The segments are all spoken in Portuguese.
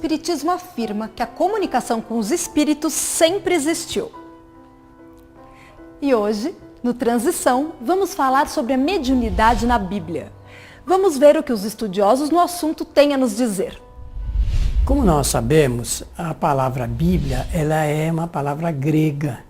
Espiritismo afirma que a comunicação com os espíritos sempre existiu. E hoje, no Transição, vamos falar sobre a mediunidade na Bíblia. Vamos ver o que os estudiosos no assunto têm a nos dizer. Como nós sabemos, a palavra Bíblia ela é uma palavra grega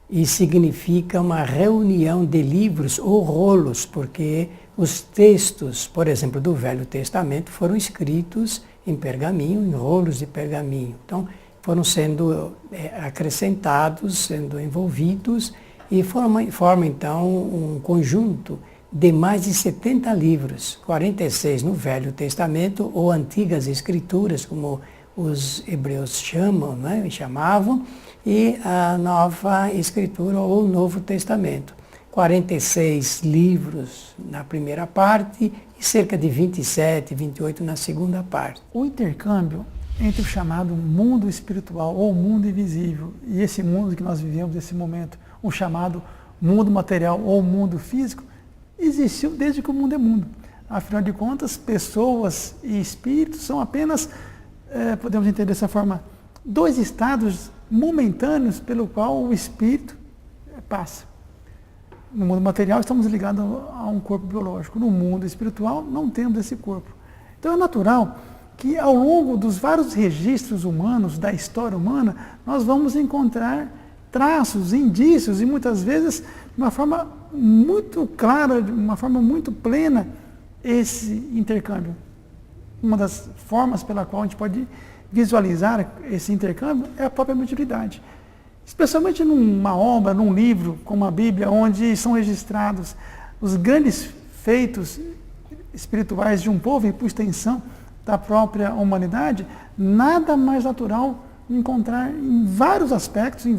e significa uma reunião de livros ou rolos, porque os textos, por exemplo, do Velho Testamento foram escritos em pergaminho, em rolos de pergaminho. Então, foram sendo acrescentados, sendo envolvidos e formam então um conjunto de mais de 70 livros, 46 no Velho Testamento ou Antigas Escrituras, como os hebreus chamam, né, chamavam, e a Nova Escritura ou o Novo Testamento. 46 livros na primeira parte e cerca de 27, 28 na segunda parte. O intercâmbio entre o chamado mundo espiritual ou mundo invisível e esse mundo que nós vivemos nesse momento, o chamado mundo material ou mundo físico, existiu desde que o mundo é mundo. Afinal de contas, pessoas e espíritos são apenas, podemos entender dessa forma, dois estados momentâneos pelo qual o espírito passa. No mundo material estamos ligados a um corpo biológico. No mundo espiritual não temos esse corpo. Então é natural que ao longo dos vários registros humanos, da história humana, nós vamos encontrar traços, indícios e muitas vezes de uma forma muito clara, de uma forma muito plena, esse intercâmbio. Uma das formas pela qual a gente pode visualizar esse intercâmbio é a própria mediunidade. Especialmente numa obra, num livro como a Bíblia, onde são registrados os grandes feitos espirituais de um povo e, por extensão, da própria humanidade, nada mais natural encontrar em vários aspectos, de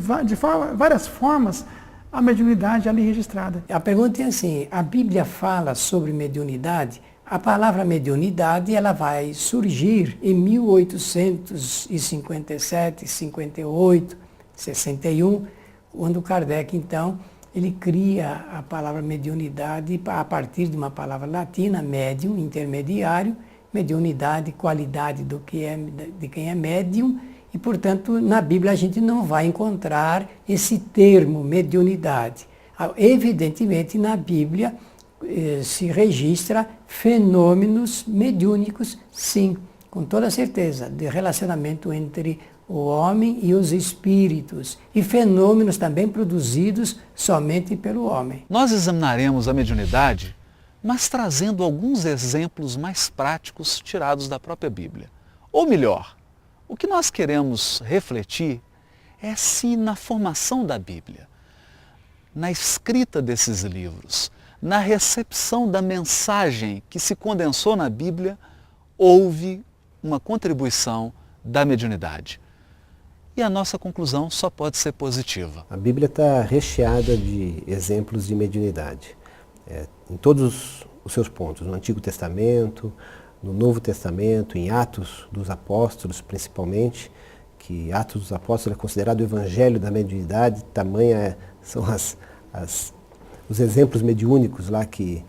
várias formas, a mediunidade ali registrada. A pergunta é assim, a Bíblia fala sobre mediunidade? A palavra mediunidade ela vai surgir em 1857, 58, 61, quando Kardec, então, ele cria a palavra mediunidade a partir de uma palavra latina, médium, intermediário, mediunidade, qualidade de quem é médium, e, portanto, na Bíblia a gente não vai encontrar esse termo, mediunidade. Evidentemente, na Bíblia se registra fenômenos mediúnicos, sim, com toda certeza, de relacionamento entre o homem e os espíritos, e fenômenos também produzidos somente pelo homem. Nós examinaremos a mediunidade, mas trazendo alguns exemplos mais práticos tirados da própria Bíblia. Ou melhor, o que nós queremos refletir é se na formação da Bíblia, na escrita desses livros, na recepção da mensagem que se condensou na Bíblia, houve uma contribuição da mediunidade. E a nossa conclusão só pode ser positiva. A Bíblia está recheada de exemplos de mediunidade, em todos os seus pontos, no Antigo Testamento, no Novo Testamento, em Atos dos Apóstolos principalmente, que Atos dos Apóstolos é considerado o evangelho da mediunidade, tamanha são os exemplos mediúnicos lá que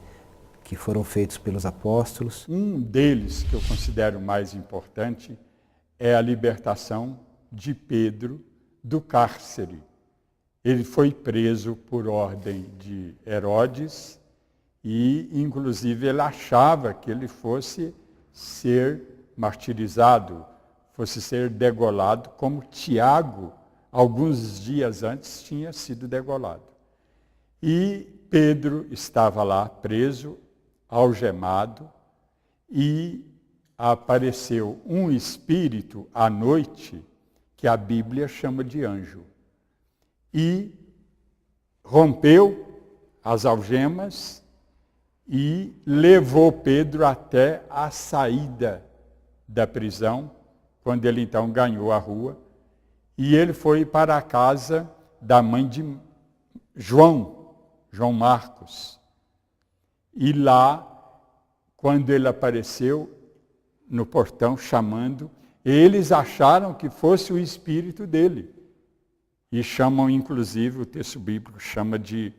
foram feitos pelos apóstolos. Um deles, que eu considero mais importante, é a libertação de Pedro do cárcere. Ele foi preso por ordem de Herodes e, inclusive, ele achava que ele fosse ser martirizado, fosse ser degolado, como Tiago, alguns dias antes, tinha sido degolado. E Pedro estava lá preso, algemado, e apareceu um espírito à noite, que a Bíblia chama de anjo, e rompeu as algemas e levou Pedro até a saída da prisão, quando ele então ganhou a rua, e ele foi para a casa da mãe de João Marcos. E lá, quando ele apareceu no portão chamando, eles acharam que fosse o espírito dele. E chamam, inclusive, o texto bíblico chama de,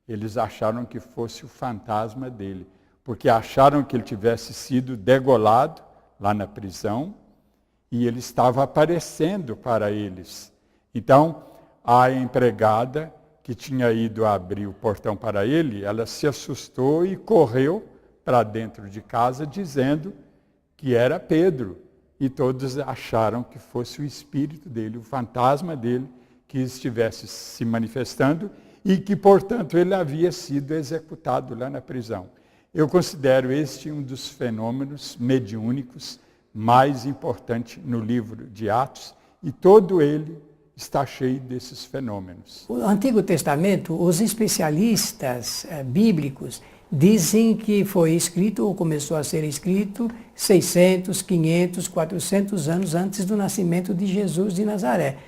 eles acharam que fosse o fantasma dele, porque acharam que ele tivesse sido degolado lá na prisão e ele estava aparecendo para eles. Então, a empregada que tinha ido abrir o portão para ele, ela se assustou e correu para dentro de casa dizendo que era Pedro. E todos acharam que fosse o espírito dele, o fantasma dele, que estivesse se manifestando e que, portanto, ele havia sido executado lá na prisão. Eu considero este um dos fenômenos mediúnicos mais importantes no livro de Atos, e todo ele está cheio desses fenômenos. O Antigo Testamento, os especialistas bíblicos dizem que foi escrito ou começou a ser escrito 600, 500, 400 anos antes do nascimento de Jesus de Nazaré.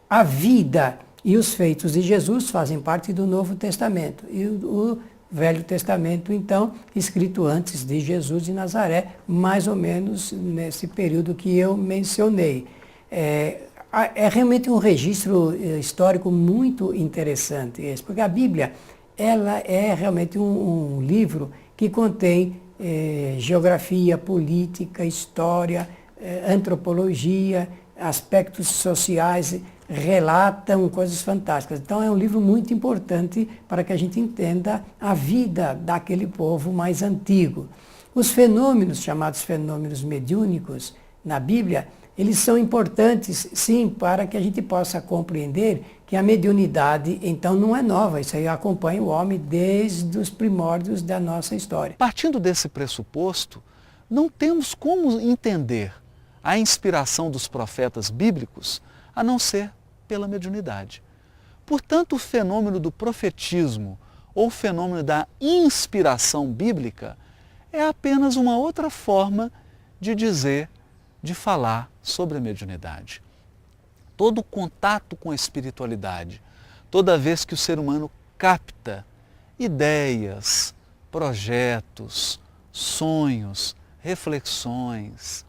A vida e os feitos de Jesus fazem parte do Novo Testamento. E o Velho Testamento, então, escrito antes de Jesus de Nazaré, mais ou menos nesse período que eu mencionei. É realmente um registro histórico muito interessante esse, porque a Bíblia ela é realmente um livro que contém geografia, política, história, antropologia, aspectos sociais, relatam coisas fantásticas. Então é um livro muito importante para que a gente entenda a vida daquele povo mais antigo. Os fenômenos, chamados fenômenos mediúnicos, na Bíblia, eles são importantes, sim, para que a gente possa compreender que a mediunidade, então, não é nova. Isso aí acompanha o homem desde os primórdios da nossa história. Partindo desse pressuposto, não temos como entender a inspiração dos profetas bíblicos a não ser pela mediunidade. Portanto, o fenômeno do profetismo ou o fenômeno da inspiração bíblica é apenas uma outra forma de dizer, de falar sobre a mediunidade. Todo contato com a espiritualidade, toda vez que o ser humano capta ideias, projetos, sonhos, reflexões,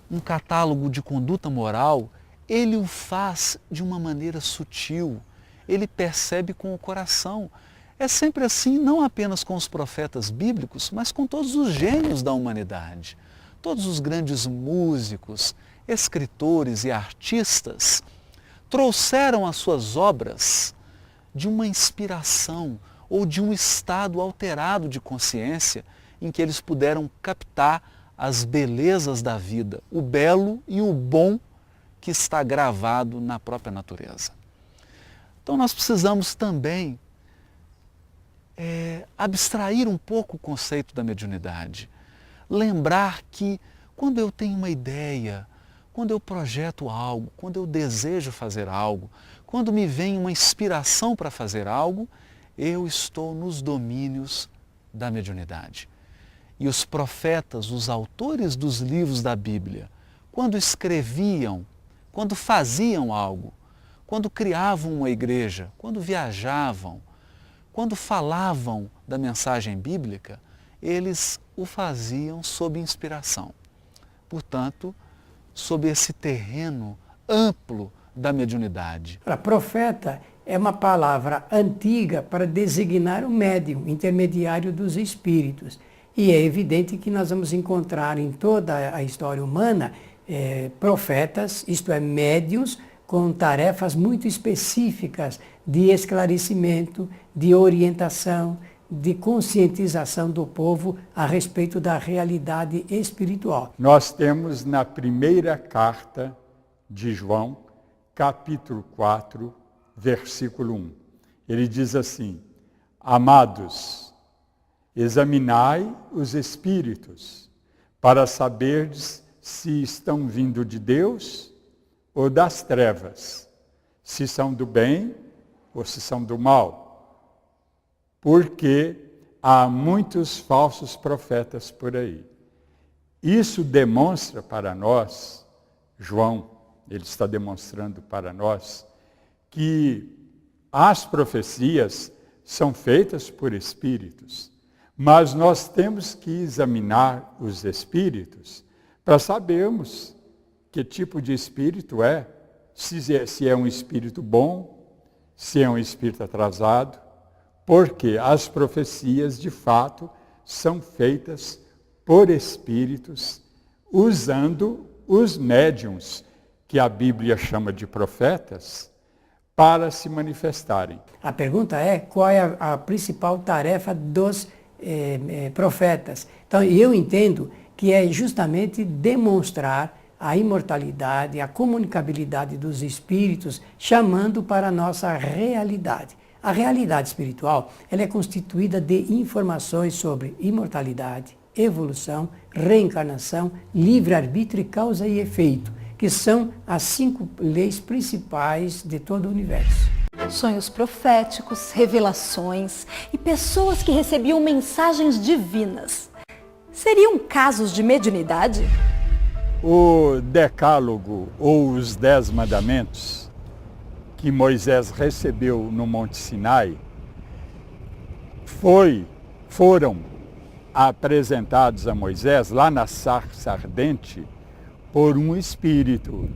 um catálogo de conduta moral, ele o faz de uma maneira sutil, ele percebe com o coração. É sempre assim, não apenas com os profetas bíblicos, mas com todos os gênios da humanidade. Todos os grandes músicos, escritores e artistas trouxeram as suas obras de uma inspiração ou de um estado alterado de consciência em que eles puderam captar as belezas da vida, o belo e o bom que está gravado na própria natureza. Então nós precisamos também abstrair um pouco o conceito da mediunidade. Lembrar que quando eu tenho uma ideia, quando eu projeto algo, quando eu desejo fazer algo, quando me vem uma inspiração para fazer algo, eu estou nos domínios da mediunidade. E os profetas, os autores dos livros da Bíblia, quando escreviam, quando faziam algo, quando criavam uma igreja, quando viajavam, quando falavam da mensagem bíblica, eles o faziam sob inspiração. Portanto, sob esse terreno amplo da mediunidade. Profeta é uma palavra antiga para designar o médium, intermediário dos espíritos. E é evidente que nós vamos encontrar em toda a história humana profetas, isto é, médiuns, com tarefas muito específicas de esclarecimento, de orientação, de conscientização do povo a respeito da realidade espiritual. Nós temos na primeira carta de João, capítulo 4, versículo 1. Ele diz assim: Amados, examinai os espíritos, para saberdes se estão vindo de Deus ou das trevas, se são do bem ou se são do mal. Porque há muitos falsos profetas por aí. Isso demonstra para nós, João, ele está demonstrando para nós, que as profecias são feitas por espíritos, mas nós temos que examinar os espíritos para sabermos que tipo de espírito é, se é um espírito bom, se é um espírito atrasado, porque as profecias, de fato, são feitas por espíritos, usando os médiuns, que a Bíblia chama de profetas, para se manifestarem. A pergunta é qual é a principal tarefa dos profetas. Então eu entendo que é justamente demonstrar a imortalidade, a comunicabilidade dos espíritos, chamando para a nossa realidade. A realidade espiritual ela é constituída de informações sobre imortalidade, evolução, reencarnação, livre-arbítrio e causa e efeito, que são as 5 leis principais de todo o universo. Sonhos proféticos, revelações e pessoas que recebiam mensagens divinas. Seriam casos de mediunidade? O Decálogo, ou os 10 Mandamentos, que Moisés recebeu no Monte Sinai, foram apresentados a Moisés lá na sarça ardente por um espírito.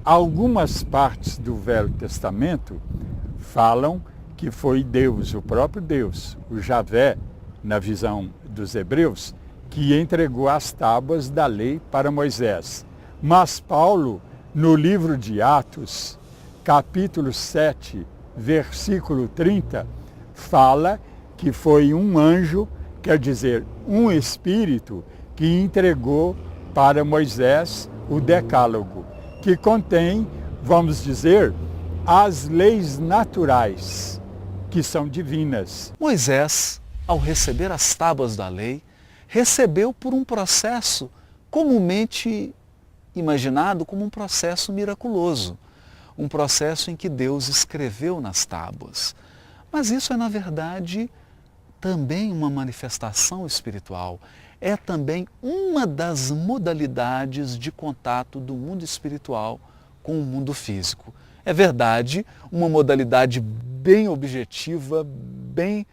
Algumas partes do Velho Testamento falam que foi Deus, o próprio Deus, o Javé, na visão dos hebreus, que entregou as tábuas da lei para Moisés. Mas Paulo, no livro de Atos, capítulo 7, versículo 30, fala que foi um anjo, quer dizer, um espírito, que entregou para Moisés o Decálogo, que contém, vamos dizer, as leis naturais, que são divinas. Moisés, ao receber as tábuas da lei, recebeu por um processo comumente imaginado como um processo miraculoso, um processo em que Deus escreveu nas tábuas. Mas isso é, na verdade, também uma manifestação espiritual, é também uma das modalidades de contato do mundo espiritual com o mundo físico. É verdade, uma modalidade bem objetiva, bem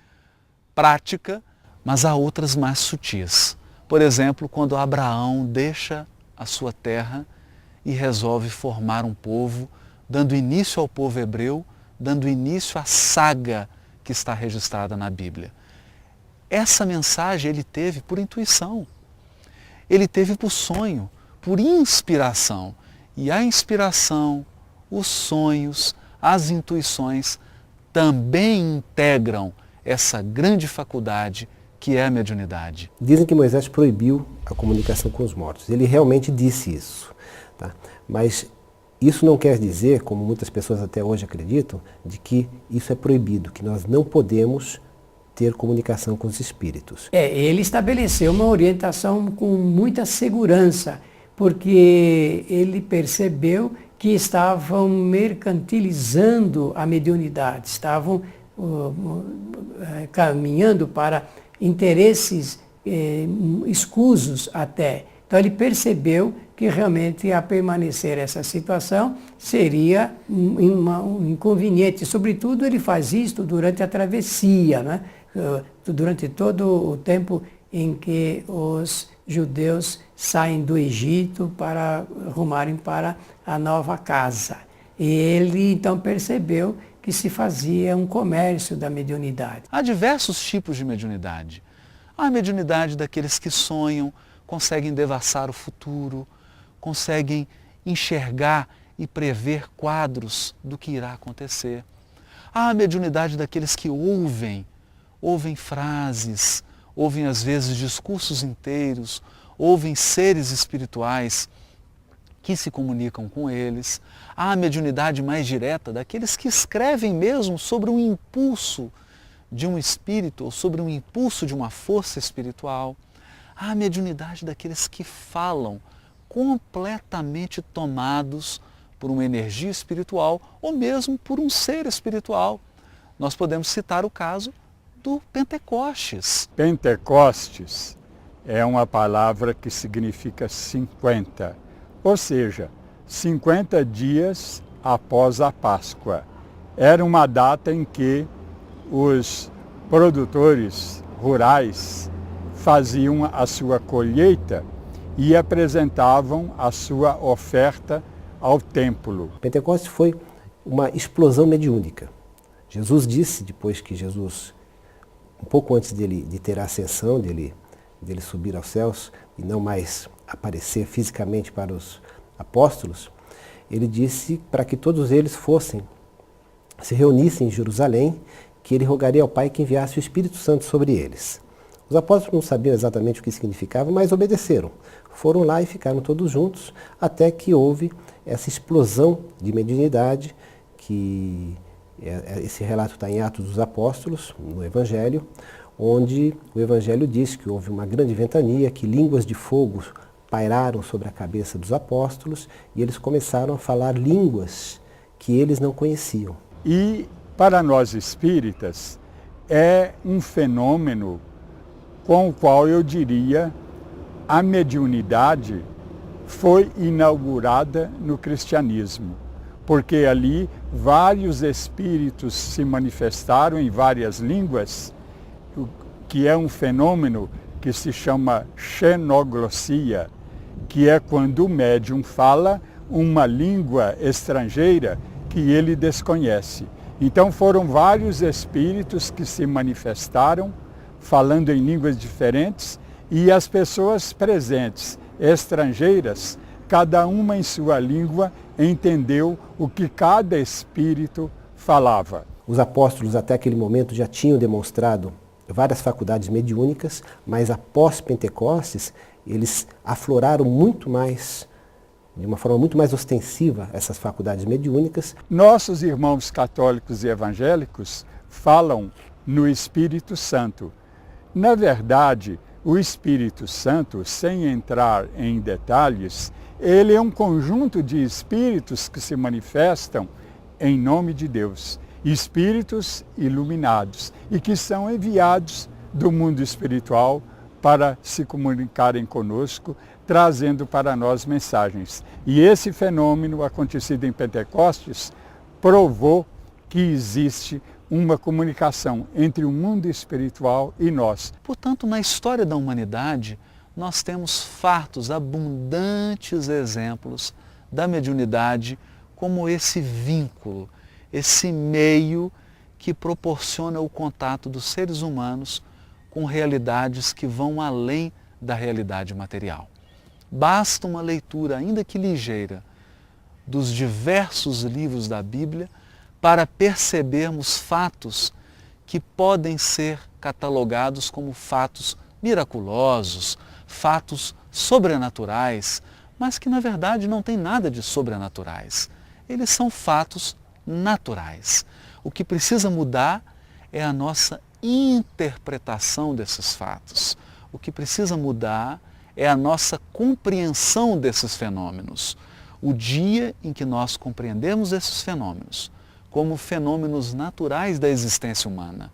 prática, mas há outras mais sutis. Por exemplo, quando Abraão deixa a sua terra e resolve formar um povo, dando início ao povo hebreu, dando início à saga que está registrada na Bíblia. Essa mensagem ele teve por intuição, ele teve por sonho, por inspiração. E a inspiração, os sonhos, as intuições também integram essa grande faculdade que é a mediunidade. Dizem que Moisés proibiu a comunicação com os mortos. Ele realmente disse isso. Tá? Mas isso não quer dizer, como muitas pessoas até hoje acreditam, de que isso é proibido, que nós não podemos ter comunicação com os espíritos. Ele estabeleceu uma orientação com muita segurança, porque ele percebeu que estavam mercantilizando a mediunidade, estavam caminhando para interesses escusos até. Então ele percebeu que realmente a permanecer essa situação seria um inconveniente. Sobretudo ele faz isso durante a travessia, né? Durante todo o tempo em que os judeus saem do Egito para rumarem para a nova casa. E ele então percebeu que se fazia um comércio da mediunidade. Há diversos tipos de mediunidade. Há a mediunidade daqueles que sonham, conseguem devassar o futuro, conseguem enxergar e prever quadros do que irá acontecer. Há a mediunidade daqueles que ouvem frases, ouvem às vezes discursos inteiros, ouvem seres espirituais que se comunicam com eles. Há a mediunidade mais direta daqueles que escrevem mesmo sobre um impulso de um espírito ou sobre um impulso de uma força espiritual. Há a mediunidade daqueles que falam completamente tomados por uma energia espiritual ou mesmo por um ser espiritual. Nós podemos citar o caso do Pentecostes. Pentecostes é uma palavra que significa 50, ou seja, 50 dias após a Páscoa. Era uma data em que os produtores rurais faziam a sua colheita e apresentavam a sua oferta ao templo. Pentecostes foi uma explosão mediúnica. Jesus disse, depois que Jesus, um pouco antes de ter a ascensão, dele subir aos céus, e não mais aparecer fisicamente para os apóstolos, ele disse para que todos eles se reunissem em Jerusalém, que ele rogaria ao Pai que enviasse o Espírito Santo sobre eles. Os apóstolos não sabiam exatamente o que significava, mas obedeceram. Foram lá e ficaram todos juntos, até que houve essa explosão de mediunidade, que esse relato está em Atos dos Apóstolos, no Evangelho, onde o Evangelho diz que houve uma grande ventania, que línguas de fogo pairaram sobre a cabeça dos apóstolos e eles começaram a falar línguas que eles não conheciam. E, para nós espíritas, é um fenômeno com o qual eu diria a mediunidade foi inaugurada no cristianismo, porque ali vários espíritos se manifestaram em várias línguas, que é um fenômeno que se chama xenoglossia, que é quando o médium fala uma língua estrangeira que ele desconhece. Então foram vários espíritos que se manifestaram falando em línguas diferentes e as pessoas presentes, estrangeiras, cada uma em sua língua, entendeu o que cada espírito falava. Os apóstolos até aquele momento já tinham demonstrado várias faculdades mediúnicas, mas após Pentecostes eles afloraram muito mais, de uma forma muito mais ostensiva, essas faculdades mediúnicas. Nossos irmãos católicos e evangélicos falam no Espírito Santo. Na verdade, o Espírito Santo, sem entrar em detalhes, ele é um conjunto de espíritos que se manifestam em nome de Deus. Espíritos iluminados e que são enviados do mundo espiritual para se comunicarem conosco, trazendo para nós mensagens. E esse fenômeno acontecido em Pentecostes provou que existe uma comunicação entre o mundo espiritual e nós. Portanto, na história da humanidade, nós temos fartos, abundantes exemplos da mediunidade como esse vínculo, esse meio que proporciona o contato dos seres humanos com realidades que vão além da realidade material. Basta uma leitura, ainda que ligeira, dos diversos livros da Bíblia para percebermos fatos que podem ser catalogados como fatos miraculosos, fatos sobrenaturais, mas que na verdade não tem nada de sobrenaturais. Eles são fatos naturais. O que precisa mudar é a nossa interpretação desses fatos. O que precisa mudar é a nossa compreensão desses fenômenos. O dia em que nós compreendemos esses fenômenos como fenômenos naturais da existência humana,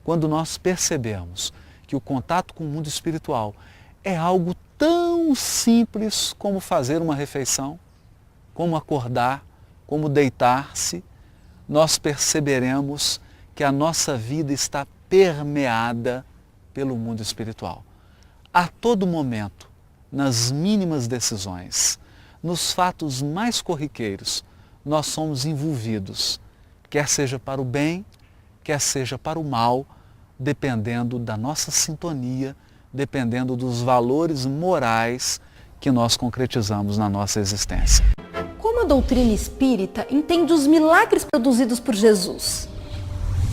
quando nós percebemos que o contato com o mundo espiritual é algo tão simples como fazer uma refeição, como acordar, como deitar-se, nós perceberemos que a nossa vida está permeada pelo mundo espiritual. A todo momento, nas mínimas decisões, nos fatos mais corriqueiros, nós somos envolvidos, quer seja para o bem, quer seja para o mal, dependendo da nossa sintonia, dependendo dos valores morais que nós concretizamos na nossa existência. Como a doutrina espírita entende os milagres produzidos por Jesus?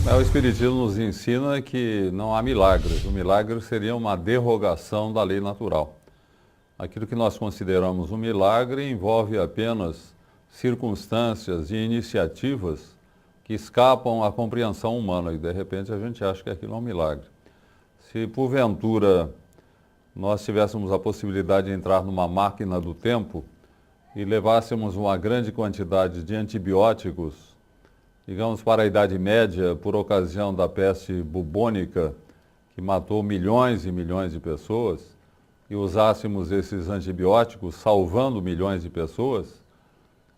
O Espiritismo nos ensina que não há milagres. O milagre seria uma derrogação da lei natural. Aquilo que nós consideramos um milagre envolve apenas circunstâncias e iniciativas que escapam à compreensão humana e de repente a gente acha que aquilo é um milagre. Se porventura nós tivéssemos a possibilidade de entrar numa máquina do tempo e levássemos uma grande quantidade de antibióticos, digamos para a Idade Média, por ocasião da peste bubônica, que matou milhões e milhões de pessoas, e usássemos esses antibióticos salvando milhões de pessoas,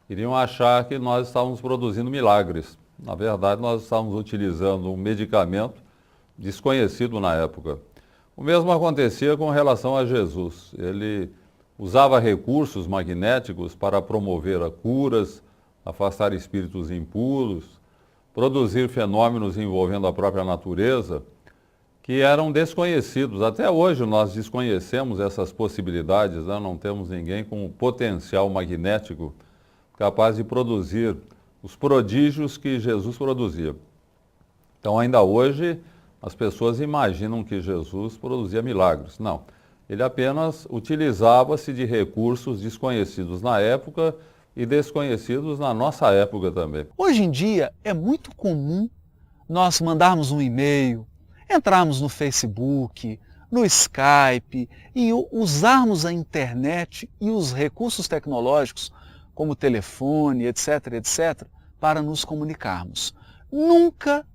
iriam achar que nós estávamos produzindo milagres. Na verdade, nós estávamos utilizando um medicamento desconhecido na época. O mesmo acontecia com relação a Jesus. Ele usava recursos magnéticos para promover a curas, afastar espíritos impuros, produzir fenômenos envolvendo a própria natureza. que eram desconhecidos. Até hoje nós desconhecemos essas possibilidades, né? Não temos ninguém com potencial magnético capaz de produzir os prodígios que Jesus produzia. Então ainda hoje as pessoas imaginam que Jesus produzia milagres. Não, ele apenas utilizava-se de recursos desconhecidos na época e desconhecidos na nossa época também. Hoje em dia é muito comum nós mandarmos um e-mail, entrarmos no Facebook, no Skype e usarmos a internet e os recursos tecnológicos, como telefone, etc., etc., para nos comunicarmos. Nunca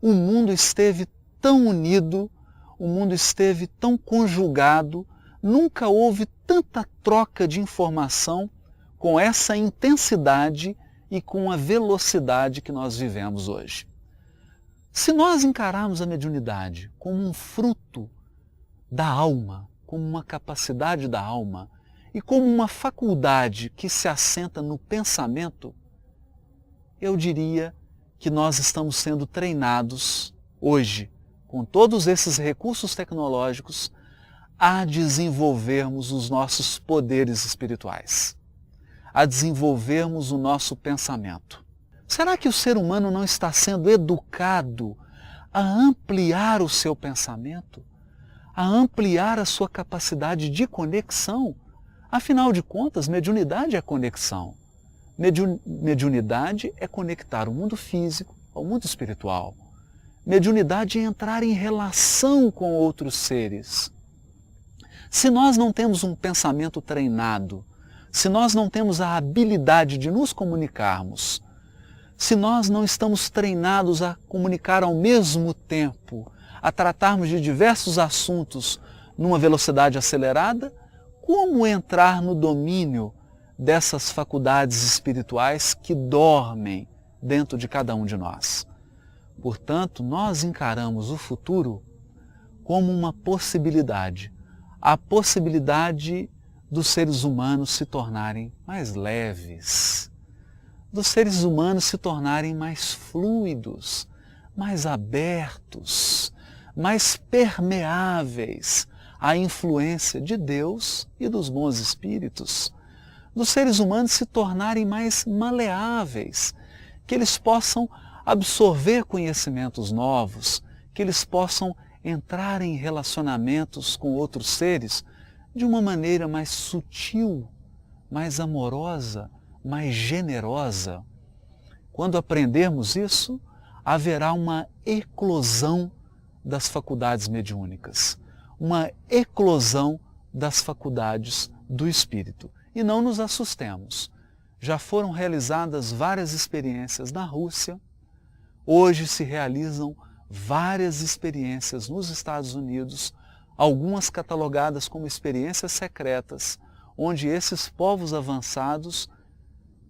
o mundo esteve tão unido, o mundo esteve tão conjugado, nunca houve tanta troca de informação com essa intensidade e com a velocidade que nós vivemos hoje. Se nós encararmos a mediunidade como um fruto da alma, como uma capacidade da alma e como uma faculdade que se assenta no pensamento, eu diria que nós estamos sendo treinados hoje, com todos esses recursos tecnológicos, a desenvolvermos os nossos poderes espirituais, a desenvolvermos o nosso pensamento. Será que o ser humano não está sendo educado a ampliar o seu pensamento, a ampliar a sua capacidade de conexão? Afinal de contas, mediunidade é conexão. Mediunidade é conectar o mundo físico ao mundo espiritual. Mediunidade é entrar em relação com outros seres. Se nós não temos um pensamento treinado, se nós não temos a habilidade de nos comunicarmos, se nós não estamos treinados a comunicar ao mesmo tempo, a tratarmos de diversos assuntos numa velocidade acelerada, como entrar no domínio dessas faculdades espirituais que dormem dentro de cada um de nós? Portanto, nós encaramos o futuro como uma possibilidade, a possibilidade dos seres humanos se tornarem mais leves, dos seres humanos se tornarem mais fluidos, mais abertos, mais permeáveis à influência de Deus e dos bons espíritos, dos seres humanos se tornarem mais maleáveis, que eles possam absorver conhecimentos novos, que eles possam entrar em relacionamentos com outros seres de uma maneira mais sutil, mais amorosa, mais generosa. Quando aprendermos isso, haverá uma eclosão das faculdades mediúnicas, uma eclosão das faculdades do espírito. E não nos assustemos. Já foram realizadas várias experiências na Rússia, hoje se realizam várias experiências nos Estados Unidos, algumas catalogadas como experiências secretas, onde esses povos avançados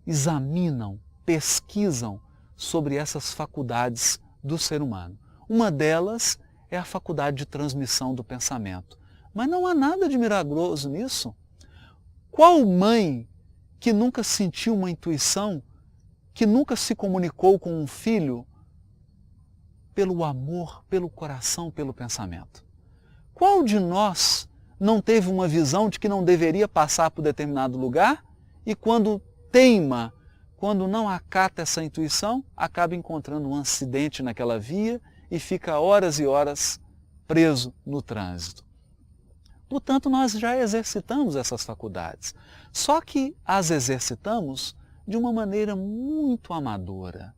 examinam, pesquisam sobre essas faculdades do ser humano. Uma delas é a faculdade de transmissão do pensamento. Mas não há nada de milagroso nisso. Qual mãe que nunca sentiu uma intuição, que nunca se comunicou com um filho pelo amor, pelo coração, pelo pensamento? Qual de nós não teve uma visão de que não deveria passar por determinado lugar e quando teima, quando não acata essa intuição, acaba encontrando um acidente naquela via e fica horas e horas preso no trânsito? Portanto, nós já exercitamos essas faculdades, só que as exercitamos de uma maneira muito amadora,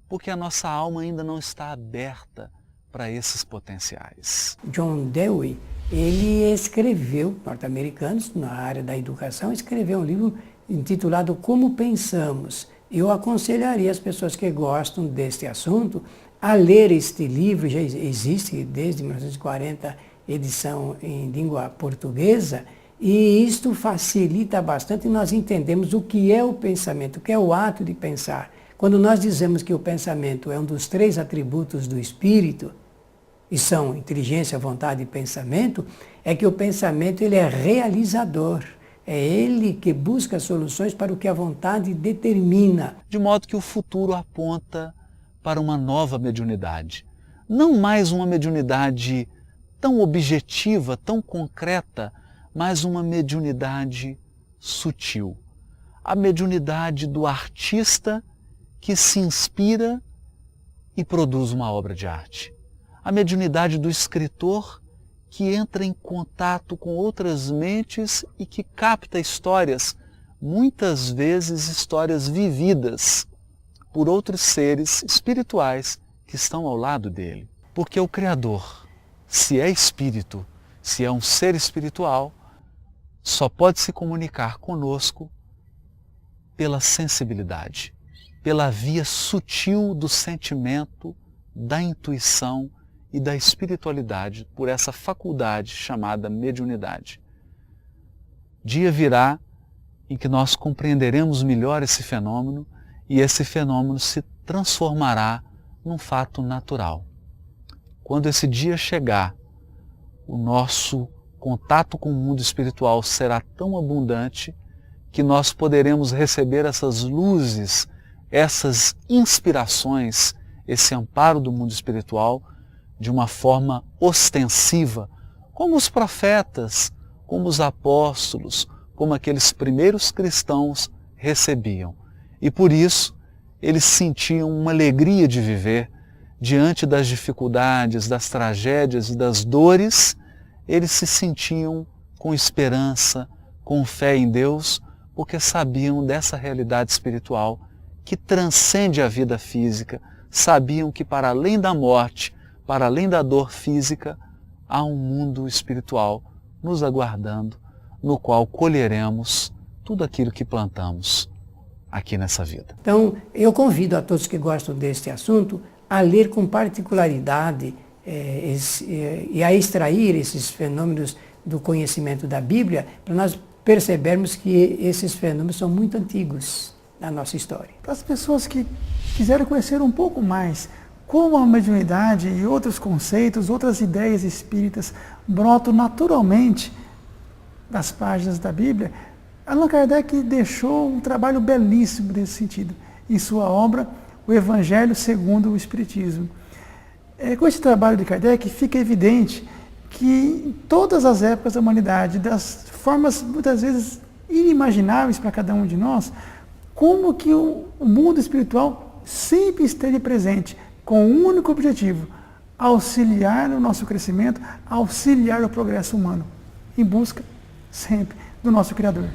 porque a nossa alma ainda não está aberta para esses potenciais. John Dewey, ele escreveu, norte-americano, na área da educação, escreveu um livro intitulado Como Pensamos. Eu aconselharia as pessoas que gostam deste assunto a ler este livro, já existe desde 1940, edição em língua portuguesa, e isto facilita bastante nós entendemos o que é o pensamento, o que é o ato de pensar. Quando nós dizemos que o pensamento é um dos 3 atributos do espírito, e são inteligência, vontade e pensamento, é que o pensamento ele é realizador. É ele que busca soluções para o que a vontade determina. De modo que o futuro aponta para uma nova mediunidade. Não mais uma mediunidade tão objetiva, tão concreta, mas uma mediunidade sutil. A mediunidade do artista que se inspira e produz uma obra de arte. A mediunidade do escritor que entra em contato com outras mentes e que capta histórias, muitas vezes histórias vividas por outros seres espirituais que estão ao lado dele. Porque o Criador, se é espírito, se é um ser espiritual, só pode se comunicar conosco pela sensibilidade, pela via sutil do sentimento, da intuição e da espiritualidade, por essa faculdade chamada mediunidade. Dia virá em que nós compreenderemos melhor esse fenômeno e esse fenômeno se transformará num fato natural. Quando esse dia chegar, o nosso contato com o mundo espiritual será tão abundante que nós poderemos receber essas luzes, essas inspirações, esse amparo do mundo espiritual de uma forma ostensiva, como os profetas, como os apóstolos, como aqueles primeiros cristãos recebiam. E por isso eles sentiam uma alegria de viver diante das dificuldades, das tragédias e das dores. Eles se sentiam com esperança, com fé em Deus, porque sabiam dessa realidade espiritual que transcende a vida física, sabiam que para além da morte, para além da dor física, há um mundo espiritual nos aguardando, no qual colheremos tudo aquilo que plantamos aqui nessa vida. Então, eu convido a todos que gostam deste assunto a ler com particularidade e a extrair esses fenômenos do conhecimento da Bíblia, para nós percebermos que esses fenômenos são muito antigos na nossa história. Para as pessoas que quiserem conhecer um pouco mais como a mediunidade e outros conceitos, outras ideias espíritas brotam naturalmente das páginas da Bíblia, Allan Kardec deixou um trabalho belíssimo nesse sentido, em sua obra O Evangelho segundo o Espiritismo. Com esse trabalho de Kardec fica evidente que em todas as épocas da humanidade, das formas muitas vezes inimagináveis para cada um de nós, como que o mundo espiritual sempre esteve presente, com um único objetivo: auxiliar o nosso crescimento, auxiliar o progresso humano, em busca sempre do nosso Criador.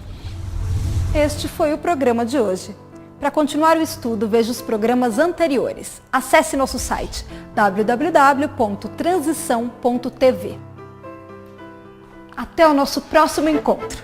Este foi o programa de hoje. Para continuar o estudo, veja os programas anteriores. Acesse nosso site www.transição.tv. Até o nosso próximo encontro.